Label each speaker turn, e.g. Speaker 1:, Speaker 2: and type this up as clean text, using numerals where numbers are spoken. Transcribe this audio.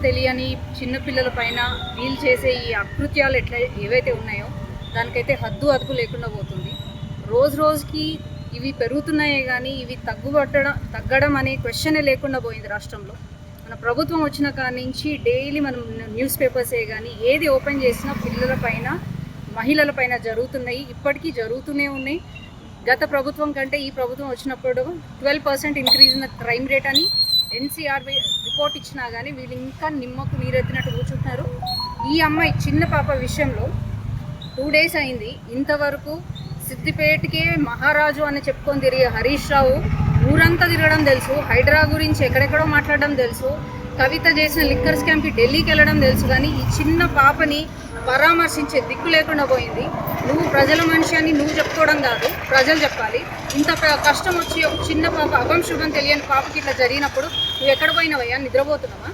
Speaker 1: తెలియని చిన్నపిల్లల పైన వీళ్ళు చేసే ఈ అకృత్యాలు ఏవైతే ఉన్నాయో దానికైతే హద్దు అదుపు లేకుండా పోతుంది. రోజు రోజుకి ఇవి పెరుగుతున్నాయే కానీ ఇవి తగ్గడం అనే క్వశ్చనే లేకుండా పోయింది రాష్ట్రంలో. మన ప్రభుత్వం వచ్చిన కాడి నుంచి డైలీ మనం న్యూస్ పేపర్సే కానీ ఏది ఓపెన్ చేసినా పిల్లల పైన మహిళల పైన జరుగుతున్నాయి, ఇప్పటికీ జరుగుతూనే ఉన్నాయి. గత ప్రభుత్వం కంటే ఈ ప్రభుత్వం వచ్చినప్పుడు 12% increase in the crime rate అని NCR రిపోర్ట్ ఇచ్చినా కానీ వీళ్ళు ఇంకా నిమ్మకు నీరెత్తినట్టు కూర్చుంటున్నారు. ఈ అమ్మాయి చిన్న పాప విషయంలో 2 days అయింది, ఇంతవరకు సిద్దిపేటకే మహారాజు అని చెప్పుకొని తిరిగే హరీష్ రావు ఊరంతా తిరగడం తెలుసు, హైడ్రా గురించి ఎక్కడెక్కడో మాట్లాడడం తెలుసు, కవిత చేసిన లిక్కర్ స్కామ్కి ఢిల్లీకి వెళ్ళడం తెలుసు. కానీ ఈ చిన్న పాపని పరామర్శించే దిక్కు లేకుండా పోయింది. నువ్వు ప్రజల మనిషి అని నువ్వు చెప్పుకోవడం కాదు, ప్రజలు చెప్పాలి. ఇంత కష్టం వచ్చి ఒక చిన్న పాప అభం శుభం తెలియని పాపకి ఇట్లా జరిగినప్పుడు నువ్వు ఎక్కడ పోయినావయ్యా? నిద్రపోతున్నావా?